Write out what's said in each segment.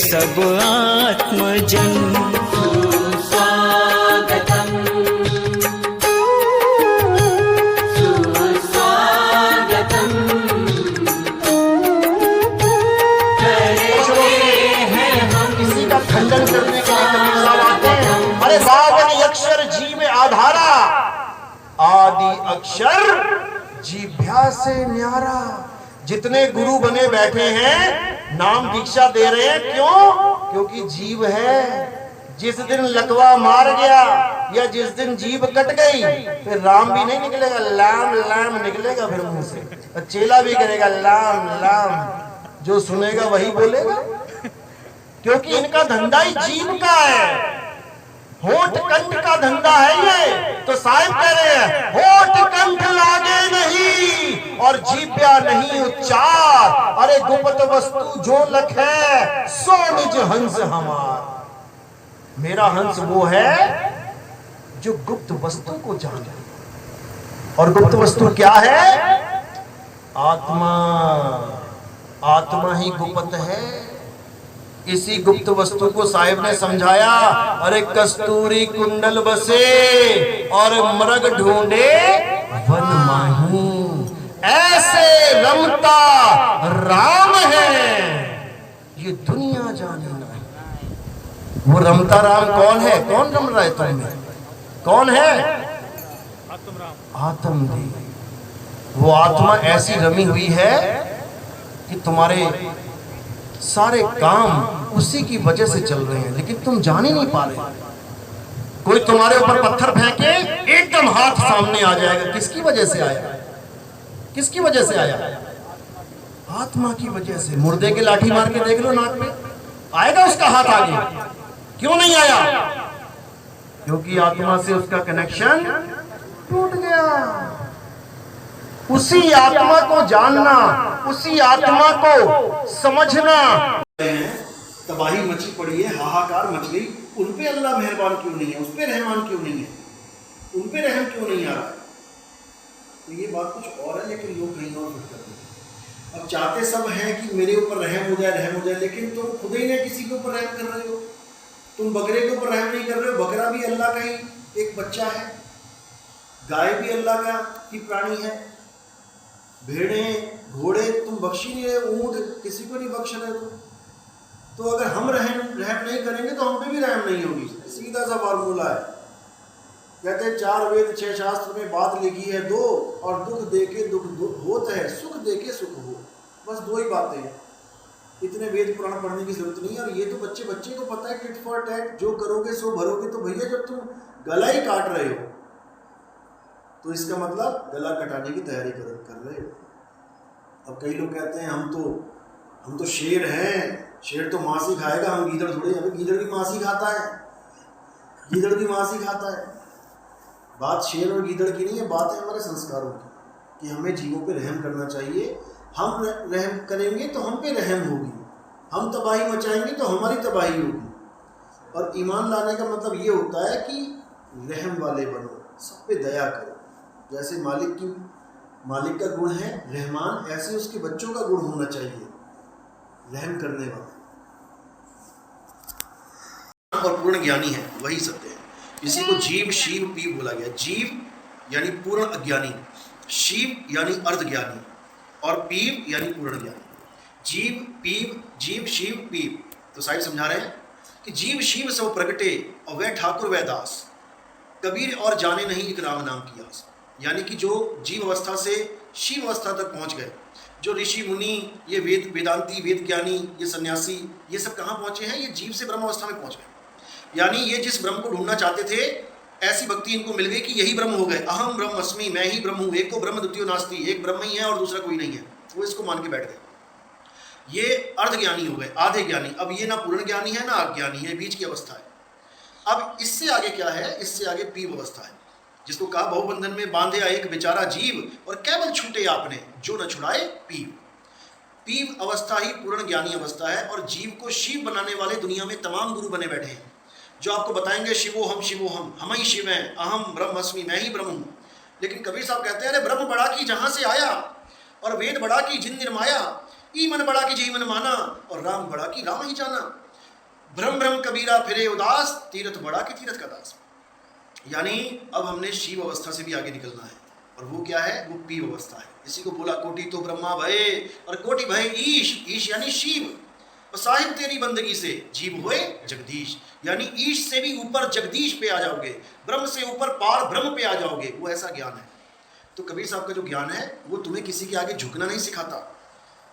सब आत्मजन। सुस्वागतम् सुस्वागतम् करते हैं हम किसी का खंडन करने के लिए कबीर साहब आते हैं। अरे बावन अक्षर जी में आधारा, आदि अक्षर जीभ्या से न्यारा। जितने गुरु बने बैठे हैं नाम दीक्षा दे रहे हैं, क्यों? क्योंकि जीव है। जिस दिन लकवा मार गया या जिस दिन जीभ कट गई फिर राम भी नहीं निकलेगा, लाम लाम निकलेगा फिर मुंह से। और चेला भी करेगा लाम लाम, जो सुनेगा वही बोलेगा, क्योंकि इनका धंधा ही जीभ का है, होठ कंठ का धंधा है ये। तो साहिब कह रहे हैं होठ कंठ लागे नहीं और जीभ्या नहीं उच्चार। अरे गुप्त वस्तु जो लखे सो निज हंस हमार। मेरा हंस वो है जो गुप्त वस्तु को जाने। और गुप्त वस्तु क्या है? आत्मा। आत्मा ही गुप्त है। इसी गुप्त वस्तु को साहिब ने समझाया। अरे कस्तूरी कुंडल बसे और मृग ढूंढे वन माही, ऐसे रमता राम है ये दुनिया जाने नहीं। वो रमता राम कौन है? कौन रम रहा है तुम्हें? कौन है? आत्मदेव। वो आत्मा ऐसी रमी हुई है कि तुम्हारे सारे काम उसी की वजह से चल रहे हैं, लेकिन तुम जान ही नहीं पा रहे। कोई तुम्हारे ऊपर पत्थर फेंके एकदम हाथ सामने आ जाएगा। किसकी वजह से आया? किसकी वजह से आया? आत्मा की वजह से। मुर्दे के लाठी मार के देख लो नाक पे, आएगा उसका हाथ आगे? क्यों नहीं आया? क्योंकि आत्मा से उसका कनेक्शन टूट गया। उसी आत्मा को जानना, उसी आत्मा को समझना। तबाही मची पड़ी है, हाहाकार मच गई। उन पे अल्लाह मेहरबान क्यों नहीं है? उस पे रहमान क्यों नहीं है? उन पे रहम क्यों नहीं आ रहा है? तो ये बात कुछ और है, लेकिन लोग कहीं और फिट करते हैं। अब चाहते सब हैं कि मेरे ऊपर रहम हो जाए, रहम हो जाए, लेकिन तुम खुद ही ने किसी के ऊपर रहम कर रहे हो। तुम बकरे के ऊपर रहम नहीं कर रहे हो। बकरा भी अल्लाह का ही एक बच्चा है, गाय भी अल्लाह का की प्राणी है, भेड़े घोड़े तुम बख्श ही नहीं रहे, ऊंट किसी को नहीं बख्श रहे हो। तो अगर हम रहम नहीं करेंगे तो हम पे भी रहम नहीं होगी। सीधा सा फार्मूला है। कहते हैं 4 वेद 6 शास्त्र में बात लिखी है 2, और दुख देके दुख होता है, सुख देके सुख हो। बस 2 ही बातें हैं। इतने वेद पुराण पढ़ने की जरूरत नहीं है। और ये तो बच्चे को पता है, टिट फॉर टैट, जो करोगे सो भरोगे। तो भैया जब तुम गला ही काट रहे हो तो इसका मतलब गला कटाने की तैयारी कर रहे हो। अब कई लोग कहते हैं हम तो शेर हैं, शेर तो मांस ही खाएगा, हम गीदड़ थोड़े। अभी गीदड़ भी मांस ही खाता है, गीदड़ भी मांस ही खाता है। बात शेर और गीदड़ की नहीं है, बात है हमारे संस्कारों की, कि हमें जीवों पे रहम करना चाहिए। हम रहम करेंगे तो हम पे रहम होगी, हम तबाही मचाएंगे तो हमारी तबाही होगी। और ईमान लाने का मतलब ये होता है कि रहम वाले बनो, सब पे दया करो। जैसे मालिक का गुण है रहमान, ऐसे उसके बच्चों का गुण होना चाहिए रहम करने वाला। और पूर्ण ज्ञानी है वही सत्य है। इसी को जीव शिव पीव बोला गया। जीव यानी पूर्ण अज्ञानी, शिव यानी अर्ध ज्ञानी, और पीव यानी पूर्ण ज्ञानी। जीव शिव पीव। तो साहिब समझा रहे हैं कि जीव शिव सब प्रगटे और वह ठाकुर वह दास, कबीर और जाने नहीं एक राम नाम की आस। यानी कि जो जीव अवस्था से शिव अवस्था तक पहुंच गए, जो ऋषि मुनि, ये वेदांती वेद ज्ञानी, ये सन्यासी, ये सब कहाँ पहुंचे हैं? ये जीव से ब्रह्म अवस्था में पहुंच गए। यानी ये जिस ब्रह्म को ढूंढना चाहते थे ऐसी भक्ति इनको मिल गई कि यही ब्रह्म हो गए, अहम ब्रह्म अस्मि, मैं ही ब्रह्म हूं, एक को ब्रह्म द्वितीय नास्ति, एक ब्रह्म ही है और दूसरा कोई नहीं है, वो इसको मान के बैठ गए। ये अर्ध ज्ञानी हो गए, आधे ज्ञानी। अब ये ना पूर्ण ज्ञानी है ना अज्ञानी है, बीच की अवस्था है। अब इससे आगे क्या है, इससे आगे पीव अवस्था है, जिसको कहा बहुबंधन में बांधे एक बेचारा जीव और केवल छूटे आपने जो न छुड़ाए पीव। पीव अवस्था ही पूर्ण ज्ञानी अवस्था है। और जीव को शिव बनाने वाले दुनिया में तमाम गुरु बने बैठे हैं, जो आपको बताएंगे शिवोहम, हम ही शिव हैं, अहम ब्रह्मस्मि, मैं ही ब्रह्म हूँ। लेकिन कबीर साहब कहते हैं अरे ब्रह्म बड़ा की जहाँ से आया, और वेद बड़ा की जिन निर्माया, ई मन बड़ा की जही मन माना, और राम बड़ा की राम ही जाना। भ्रम भ्रम कबीरा फिरे उदास, तीरथ बड़ा की तीरथ का दास। यानी अब हमने शिव अवस्था से भी आगे निकलना है, और वो क्या है, वो पीव अवस्था है। इसी को बोला कोटि तो ब्रह्मा भय और कोटि भय ईश, ईश यानी शिव। और साहिब तेरी बंदगी से जीव होए जगदीश, यानी ईश से भी ऊपर जगदीश पे आ जाओगे, ब्रह्म से ऊपर पार ब्रह्म पे आ जाओगे। वो ऐसा ज्ञान है। तो कबीर साहब का जो ज्ञान है वो तुम्हें किसी के आगे झुकना नहीं सिखाता,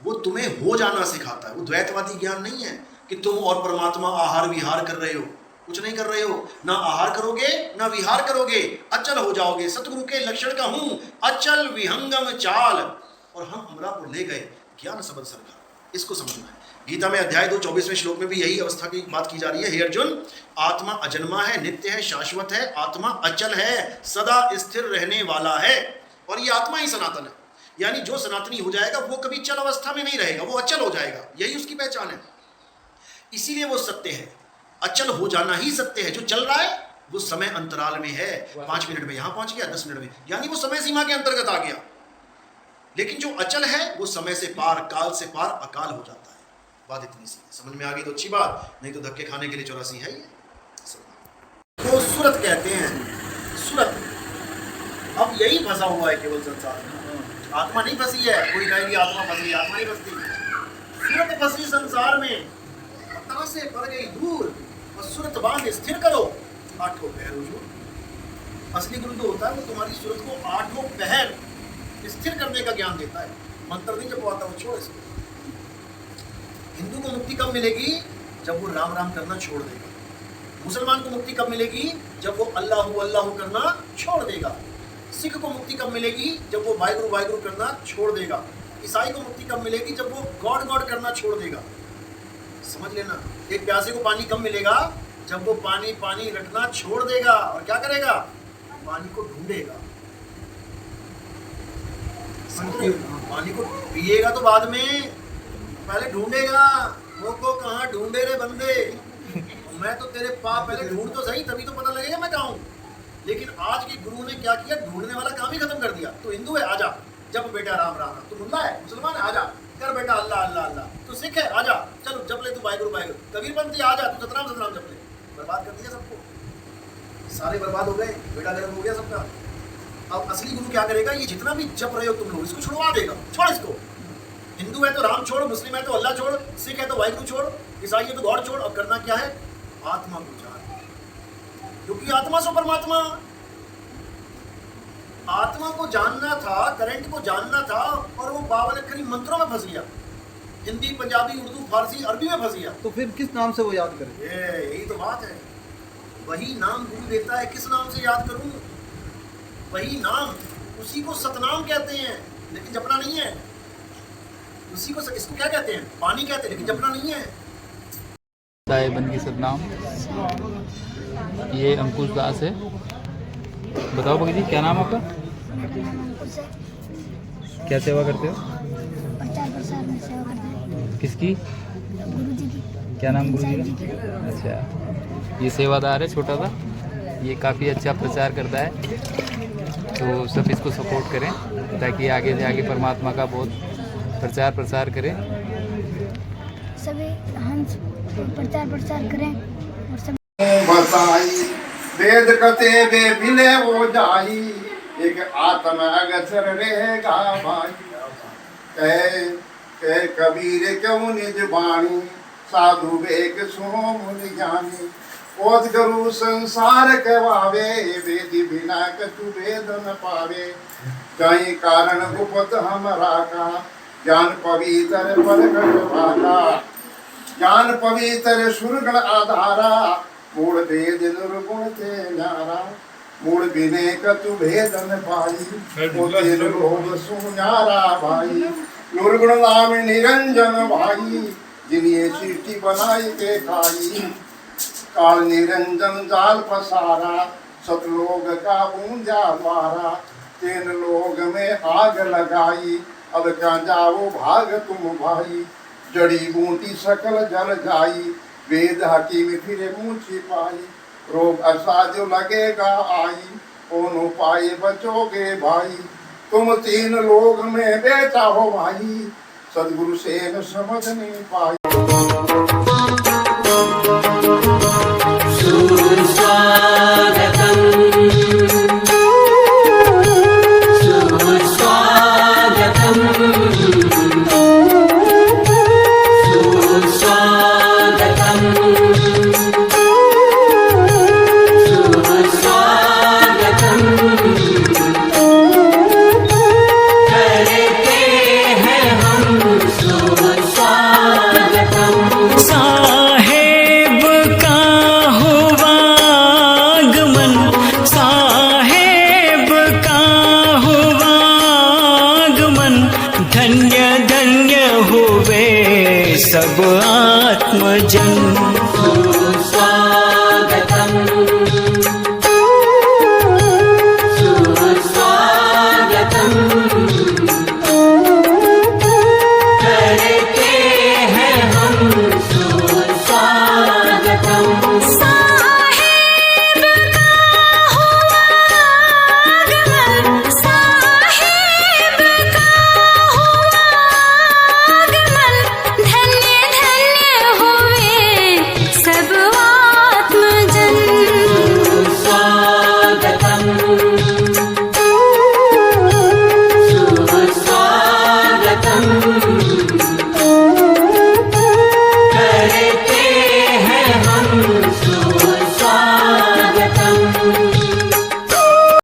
वो तुम्हें हो जाना सिखाता है। वो द्वैतवादी ज्ञान नहीं है कि तुम और परमात्मा आहार विहार कर रहे हो, कुछ नहीं कर रहे हो। ना आहार करोगे ना विहार करोगे, अचल हो जाओगे। सतगुरु के लक्षण का हूं अचल विहंगम चाल, और हम अमरा को ले गए ज्ञान सबद सरकार। इसको समझना है। गीता में अध्याय 2 24वें श्लोक में भी यही अवस्था की बात की जा रही है। हे अर्जुन, आत्मा अजन्मा है, नित्य है, शाश्वत है, आत्मा अचल है, सदा स्थिर रहने वाला है, और ये आत्मा ही सनातन है। यानी जो सनातनी हो जाएगा वो कभी चल अवस्था में नहीं रहेगा, वो अचल हो जाएगा, यही उसकी पहचान है। इसीलिए वो सत्य है, अचल हो जाना ही सत्य है। जो चल रहा है वो समय अंतराल में है, 5 मिनट में यहां पहुंच गया, 10 मिनट में, यानी वो समय सीमा के अंतर्गत आ गया। लेकिन जो अचल है वो समय से पार, काल से पार अकाल हो जाता है। बात इतनी सी है, समझ में आ गई तो अच्छी बात, नहीं तो धक्के खाने के लिए 84 है ये। तो सूरत कहते हैं, सूरत। अब यही फंसा हुआ है केवल संसार में, आत्मा नहीं फंसी है। कोई कहेगी आत्मा फंसी, आत्मा नहीं फंसती, सूरत फंसी संसार में, पता से पड़ गई दूर, और सूरत बांध स्थिर करो, 8 पहर हुजूर। असली गुरु जो होता है वो तुम्हारी सूरत को 8 पहर स्थिर करने का ज्ञान देता है। मंत्र नहीं जब आता वो छोड़ इसको। हिंदू को मुक्ति कब मिलेगी, जब वो राम राम करना छोड़ देगा। मुसलमान को मुक्ति कब मिलेगी, जब वो अल्लाहू अल्लाहू करना छोड़ देगा। सिख को मुक्ति कब मिलेगी, जब वो वाहिगुरु वाहिगुरु करना छोड़ देगा। ईसाई को मुक्ति कब मिलेगी, जब वो गॉड गॉड करना छोड़ देगा। समझ लेना। एक प्यासे को पानी कब मिलेगा, जब वो पानी पानी रटना छोड़ देगा, और क्या करेगा, पानी को ढूंढेगा। पानी को पिएगा तो बाद में, पहले ढूंढेगा। वो को कहाँ ढूंढे रे बंदे, मैं तो तेरे पाप पहले ढूंढ तो सही, तभी तो पता लगेगा मैं कहाँ हूँ। लेकिन आज के गुरु ने क्या किया, ढूंढने वाला काम ही खत्म कर दिया। तो हिंदू है आजा, जब बेटा राम राम, तू मुल्ला है, मुसलमान है आजा, कर बेटा अल्लाह अल्लाह अल्लाह, तू सिख है आजा, चलो जप ले, तू वाहिगुरु वाहिगुरु, कबीरपंथी आजा, तू सतनाम सतनाम जप ले। बर्बाद कर दिया सबको, सारे बर्बाद हो गए, बेटा गर्म हो गया सबका। अब असली गुरु क्या करेगा, ये जितना भी जप रहे हो तुम लोग, इसको छुड़वा देगा। छोड़ इसको, हिंदू है तो राम छोड़, मुस्लिम है तो अल्लाह छोड़, सिख है तो वाहिगुरु छोड़, ईसाई है तो गॉड छोड़। अब करना क्या है, आत्मा को जान, क्योंकि आत्मा सो परमात्मा। आत्मा को जानना था, करंट को जानना था, और वो 52 अक्षरी मंत्रों में फंस गया। हिंदी, पंजाबी, उर्दू, फारसी, अरबी में फंस गया। तो फिर किस नाम से वो याद करे? यही तो बात है। वही नाम गुरु देता है, किस नाम से याद करूं? वही नाम, उसी को सतनाम कहते हैं, लेकिन जपना नहीं है। उसी को इसको क्या कहते हैं, पानी कहते हैं, लेकिन जपना नहीं है। दाए बन की सतनाम। ये अंकुश दास है। बताओ भगत जी, क्या नाम आपका? क्या सेवा करते हो? प्रचार प्रसार में सेवा करते हैं। किसकी? गुरुजी की। क्या नाम गुरु जी का? अच्छा, ये सेवादार है छोटा सा, ये काफ़ी अच्छा प्रचार करता है। तो सब इसको सपोर्ट करें ताकि आगे से आगे परमात्मा का बहुत प्रचार प्रसार करें। सभी हम प्रचार प्रसार करें और सब बताई वेद कते वे मिले वो जाई, एक आत्मा अगसर रहेगा भाई। कह कबीर क्यों निज बाणी, साधु वेक सुनो मुनि ज्ञानी। ओत गुरु संसार कहवावे, वेदी बिना कछु वेद न पावे। कहीं कारण गुप्त हमरा का, ज्ञान पवित्र प्रगट भागा। ज्ञान पवित्र सुरगण आधारा, मूल वेद निर्गुण थे न्यारा। मूल बिने कतु भेदन पाई वो तीन लोग सुनारा भाई निर्गुण नाम निरंजन भाई जिन्हें सृष्टि बनाई के खाई काल निरंजन जाल पसारा सतलोग का ऊंजा मारा तीन लोग में आग लगाई अब क्या जाओ भाग तुम भाई जड़ी बूटी सकल जल जाई वेद हकीम फिर मुँह छिपाई रोग असाध्य लगेगा आई कौन उपाय बचोगे भाई तुम तीन लोग में बेटा हो भाई सदगुरु से न समझ नहीं पाई